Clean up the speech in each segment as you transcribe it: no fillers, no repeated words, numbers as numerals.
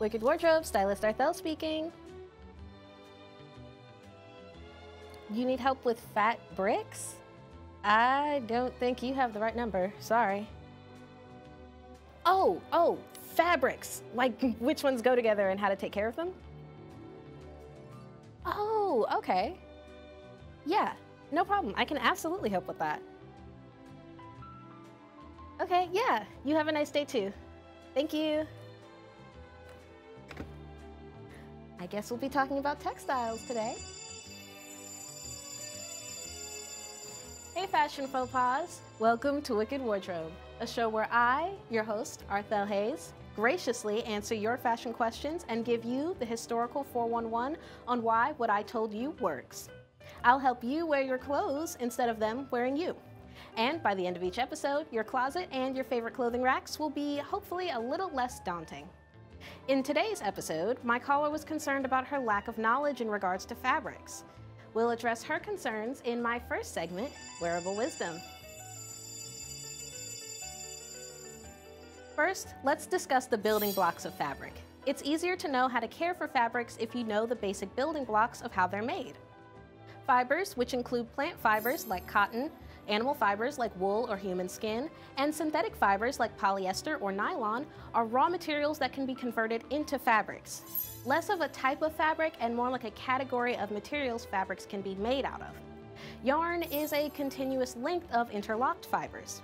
Workin Wardrobe, stylist Arthel speaking. You need help with fat bricks? I don't think you have the right number, sorry. Oh, fabrics, like which ones go together and how to take care of them? Oh, okay. Yeah, no problem, I can absolutely help with that. Okay, yeah, you have a nice day too. Thank you. I guess we'll be talking about textiles today. Hey fashion faux pas, welcome to Workin Wardrobe, a show where I, your host, Arthel Hayes, graciously answer your fashion questions and give you the historical 411 on why what I told you works. I'll help you wear your clothes instead of them wearing you. And by the end of each episode, your closet and your favorite clothing racks will be hopefully a little less daunting. In today's episode, my caller was concerned about her lack of knowledge in regards to fabrics. We'll address her concerns in my first segment, Wearable Wisdom. First, let's discuss the building blocks of fabric. It's easier to know how to care for fabrics if you know the basic building blocks of how they're made. Fibers, which include plant fibers like cotton, animal fibers like wool or human skin, and synthetic fibers like polyester or nylon, are raw materials that can be converted into fabrics. Less of a type of fabric and more like a category of materials fabrics can be made out of. Yarn is a continuous length of interlocked fibers.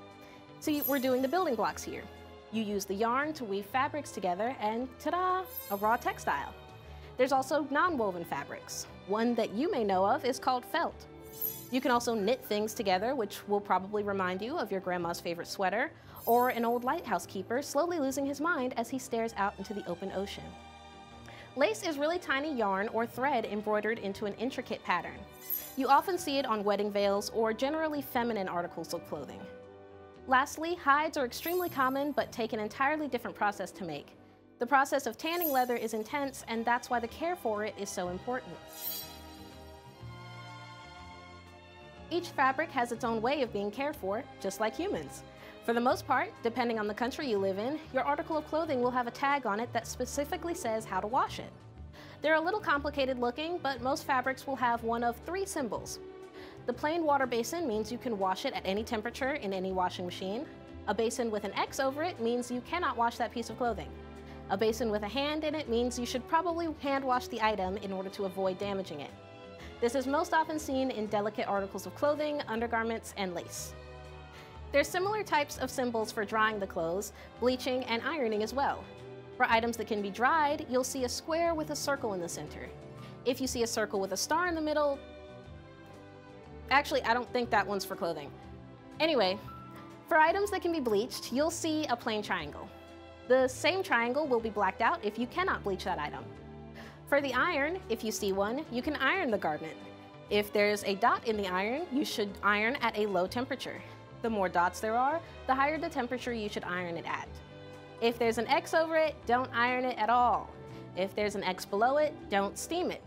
So we're doing the building blocks here. You use the yarn to weave fabrics together and ta-da, a raw textile. There's also non-woven fabrics. One that you may know of is called felt. You can also knit things together, which will probably remind you of your grandma's favorite sweater, or an old lighthouse keeper slowly losing his mind as he stares out into the open ocean. Lace is really tiny yarn or thread embroidered into an intricate pattern. You often see it on wedding veils or generally feminine articles of clothing. Lastly, hides are extremely common but take an entirely different process to make. The process of tanning leather is intense, and that's why the care for it is so important. Each fabric has its own way of being cared for, just like humans. For the most part, depending on the country you live in, your article of clothing will have a tag on it that specifically says how to wash it. They're a little complicated looking, but most fabrics will have one of 3 symbols. The plain water basin means you can wash it at any temperature in any washing machine. A basin with an X over it means you cannot wash that piece of clothing. A basin with a hand in it means you should probably hand wash the item in order to avoid damaging it. This is most often seen in delicate articles of clothing, undergarments, and lace. There's similar types of symbols for drying the clothes, bleaching, and ironing as well. For items that can be dried, you'll see a square with a circle in the center. If you see a circle with a star in the middle, actually, I don't think that one's for clothing. Anyway, for items that can be bleached, you'll see a plain triangle. The same triangle will be blacked out if you cannot bleach that item. For the iron, if you see one, you can iron the garment. If there's a dot in the iron, you should iron at a low temperature. The more dots there are, the higher the temperature you should iron it at. If there's an X over it, don't iron it at all. If there's an X below it, don't steam it.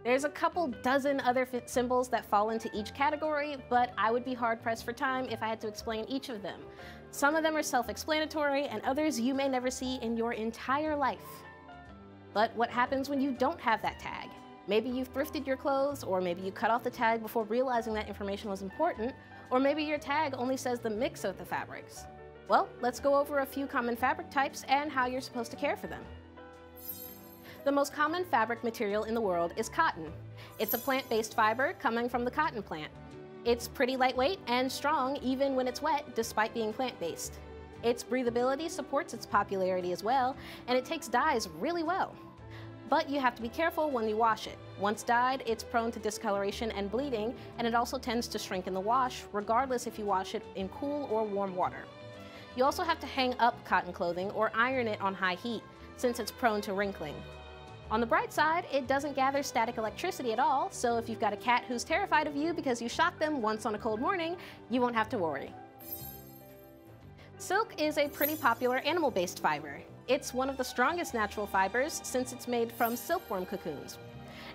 There's a couple dozen other symbols that fall into each category, but I would be hard-pressed for time if I had to explain each of them. Some of them are self-explanatory, and others you may never see in your entire life. But what happens when you don't have that tag? Maybe you've thrifted your clothes, or maybe you cut off the tag before realizing that information was important, or maybe your tag only says the mix of the fabrics. Well, let's go over a few common fabric types and how you're supposed to care for them. The most common fabric material in the world is cotton. It's a plant-based fiber coming from the cotton plant. It's pretty lightweight and strong even when it's wet, despite being plant-based. Its breathability supports its popularity as well, and it takes dyes really well. But you have to be careful when you wash it. Once dyed, it's prone to discoloration and bleeding, and it also tends to shrink in the wash, regardless if you wash it in cool or warm water. You also have to hang up cotton clothing or iron it on high heat, since it's prone to wrinkling. On the bright side, it doesn't gather static electricity at all, so if you've got a cat who's terrified of you because you shocked them once on a cold morning, you won't have to worry. Silk is a pretty popular animal-based fiber. It's one of the strongest natural fibers since it's made from silkworm cocoons.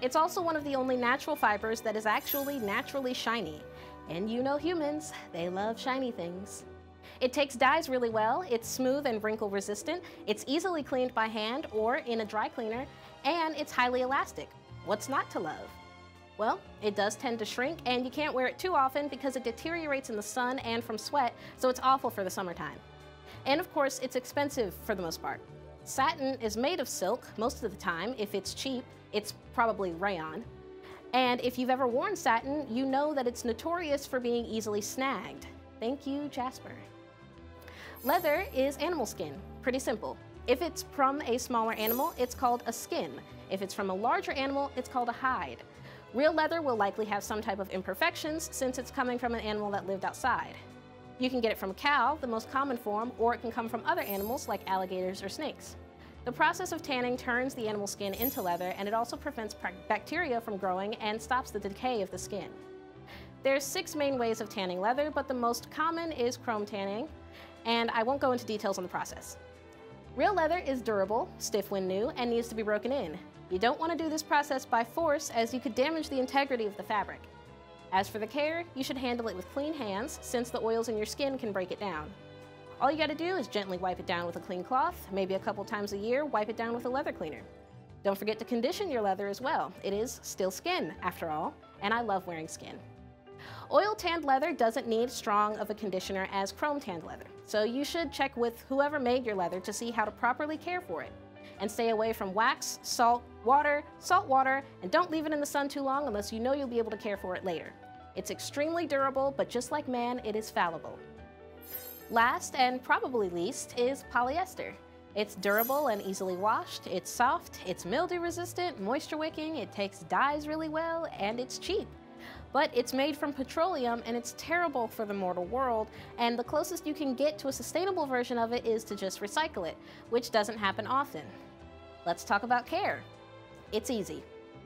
It's also one of the only natural fibers that is actually naturally shiny. And you know humans, they love shiny things. It takes dyes really well, it's smooth and wrinkle resistant, it's easily cleaned by hand or in a dry cleaner, and it's highly elastic. What's not to love? Well, it does tend to shrink, and you can't wear it too often because it deteriorates in the sun and from sweat, so it's awful for the summertime. And of course, it's expensive for the most part. Satin is made of silk most of the time. If it's cheap, it's probably rayon. And if you've ever worn satin, you know that it's notorious for being easily snagged. Thank you, Jasper. Leather is animal skin. Pretty simple. If it's from a smaller animal, it's called a skin. If it's from a larger animal, it's called a hide. Real leather will likely have some type of imperfections since it's coming from an animal that lived outside. You can get it from a cow, the most common form, or it can come from other animals like alligators or snakes. The process of tanning turns the animal skin into leather, and it also prevents bacteria from growing and stops the decay of the skin. There's 6 main ways of tanning leather, but the most common is chrome tanning, and I won't go into details on the process. Real leather is durable, stiff when new, and needs to be broken in. You don't want to do this process by force, as you could damage the integrity of the fabric. As for the care, you should handle it with clean hands, since the oils in your skin can break it down. All you gotta do is gently wipe it down with a clean cloth, maybe a couple times a year, wipe it down with a leather cleaner. Don't forget to condition your leather as well. It is still skin, after all, and I love wearing skin. Oil tanned leather doesn't need strong of a conditioner as chrome tanned leather, so you should check with whoever made your leather to see how to properly care for it. And stay away from wax, salt water, and don't leave it in the sun too long unless you know you'll be able to care for it later. It's extremely durable, but just like man, it is fallible. Last, and probably least, is polyester. It's durable and easily washed, it's soft, it's mildew resistant, moisture wicking, it takes dyes really well, and it's cheap. But it's made from petroleum, and it's terrible for the mortal world, and the closest you can get to a sustainable version of it is to just recycle it, which doesn't happen often. Let's talk about care. It's easy.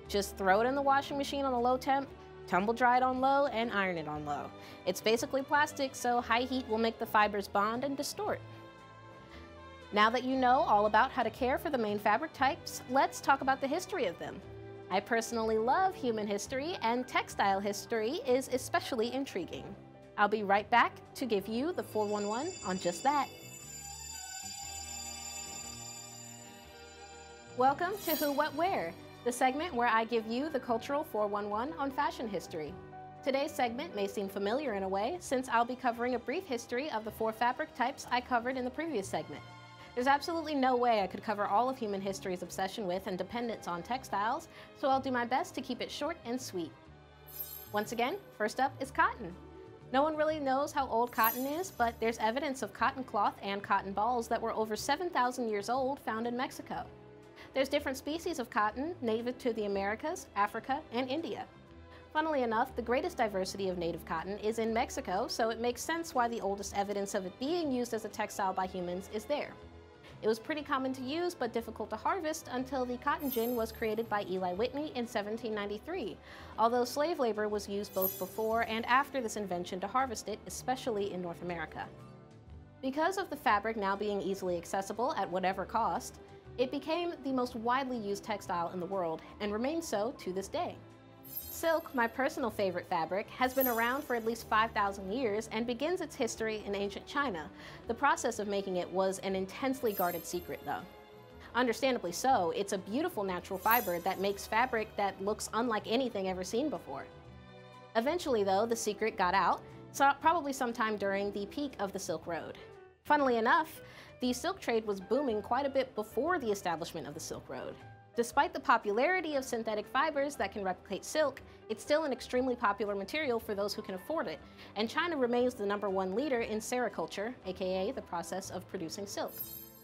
Just throw it in the washing machine on a low temp, tumble dry it on low, and iron it on low. It's basically plastic, so high heat will make the fibers bond and distort. Now that you know all about how to care for the main fabric types, let's talk about the history of them. I personally love human history, and textile history is especially intriguing. I'll be right back to give you the 411 on just that. Welcome to Who, What, Where, the segment where I give you the cultural 411 on fashion history. Today's segment may seem familiar in a way, since I'll be covering a brief history of the 4 fabric types I covered in the previous segment. There's absolutely no way I could cover all of human history's obsession with and dependence on textiles, so I'll do my best to keep it short and sweet. Once again, first up is cotton. No one really knows how old cotton is, but there's evidence of cotton cloth and cotton balls that were over 7,000 years old found in Mexico. There's different species of cotton native to the Americas, Africa, and India. Funnily enough, the greatest diversity of native cotton is in Mexico, so it makes sense why the oldest evidence of it being used as a textile by humans is there. It was pretty common to use but difficult to harvest until the cotton gin was created by Eli Whitney in 1793, although slave labor was used both before and after this invention to harvest it, especially in North America. Because of the fabric now being easily accessible at whatever cost, it became the most widely used textile in the world and remains so to this day. Silk, my personal favorite fabric, has been around for at least 5,000 years and begins its history in ancient China. The process of making it was an intensely guarded secret, though. Understandably so, it's a beautiful natural fiber that makes fabric that looks unlike anything ever seen before. Eventually, though, the secret got out, probably sometime during the peak of the Silk Road. Funnily enough, the silk trade was booming quite a bit before the establishment of the Silk Road. Despite the popularity of synthetic fibers that can replicate silk, it's still an extremely popular material for those who can afford it, and China remains the #1 leader in sericulture, aka the process of producing silk.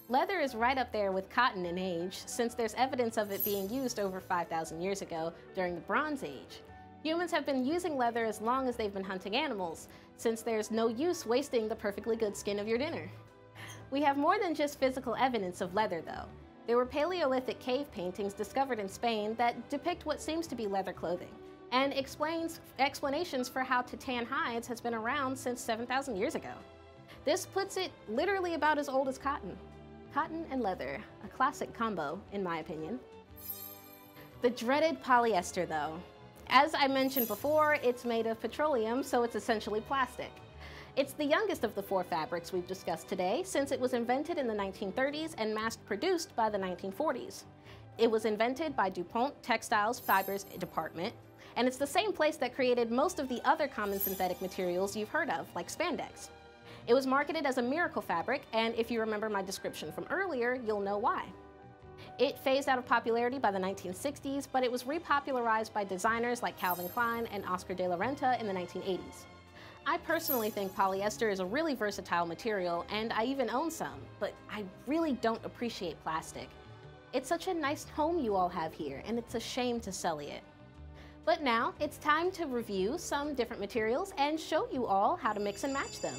Leather is right up there with cotton in age, since there's evidence of it being used over 5,000 years ago during the Bronze Age. Humans have been using leather as long as they've been hunting animals, since there's no use wasting the perfectly good skin of your dinner. We have more than just physical evidence of leather, though. There were Paleolithic cave paintings discovered in Spain that depict what seems to be leather clothing, and explanations for how to tan hides has been around since 7,000 years ago. This puts it literally about as old as cotton. Cotton and leather, a classic combo, in my opinion. The dreaded polyester, though. As I mentioned before, it's made of petroleum, so it's essentially plastic. It's the youngest of the 4 fabrics we've discussed today, since it was invented in the 1930s and mass-produced by the 1940s. It was invented by DuPont Textiles Fibers Department, and it's the same place that created most of the other common synthetic materials you've heard of, like spandex. It was marketed as a miracle fabric, and if you remember my description from earlier, you'll know why. It phased out of popularity by the 1960s, but it was repopularized by designers like Calvin Klein and Oscar de la Renta in the 1980s. I personally think polyester is a really versatile material, and I even own some, but I really don't appreciate plastic. It's such a nice home you all have here, and it's a shame to sully it. But now, it's time to review some different materials and show you all how to mix and match them.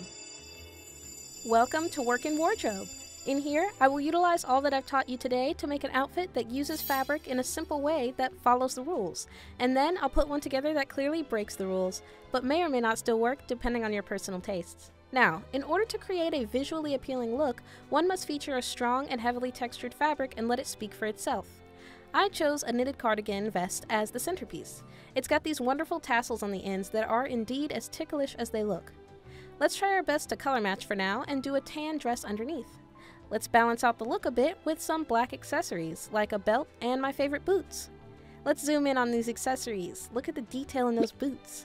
Welcome to Workin Wardrobe. In here, I will utilize all that I've taught you today to make an outfit that uses fabric in a simple way that follows the rules. And then I'll put one together that clearly breaks the rules, but may or may not still work depending on your personal tastes. Now, in order to create a visually appealing look, one must feature a strong and heavily textured fabric and let it speak for itself. I chose a knitted cardigan vest as the centerpiece. It's got these wonderful tassels on the ends that are indeed as ticklish as they look. Let's try our best to color match for now and do a tan dress underneath. Let's balance out the look a bit with some black accessories, like a belt and my favorite boots. Let's zoom in on these accessories. Look at the detail in those boots.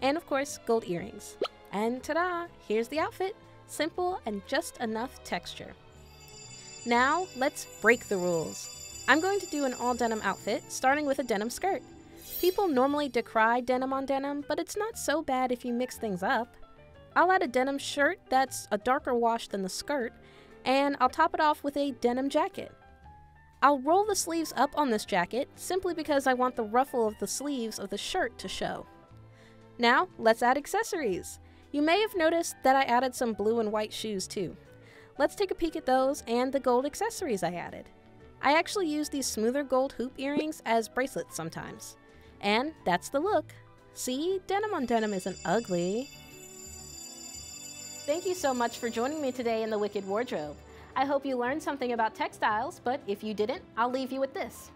And of course, gold earrings. And ta-da! Here's the outfit. Simple and just enough texture. Now, let's break the rules. I'm going to do an all-denim outfit, starting with a denim skirt. People normally decry denim on denim, but it's not so bad if you mix things up. I'll add a denim shirt that's a darker wash than the skirt, and I'll top it off with a denim jacket. I'll roll the sleeves up on this jacket simply because I want the ruffle of the sleeves of the shirt to show. Now, let's add accessories. You may have noticed that I added some blue and white shoes too. Let's take a peek at those and the gold accessories I added. I actually use these smoother gold hoop earrings as bracelets sometimes. And that's the look. See, denim on denim isn't ugly. Thank you so much for joining me today in the Wicked Wardrobe. I hope you learned something about textiles, but if you didn't, I'll leave you with this.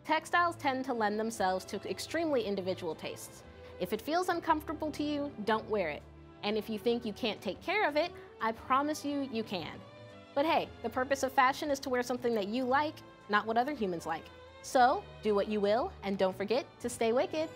Textiles tend to lend themselves to extremely individual tastes. If it feels uncomfortable to you, don't wear it. And if you think you can't take care of it, I promise you, you can. But hey, the purpose of fashion is to wear something that you like, not what other humans like. So, do what you will, and don't forget to stay wicked.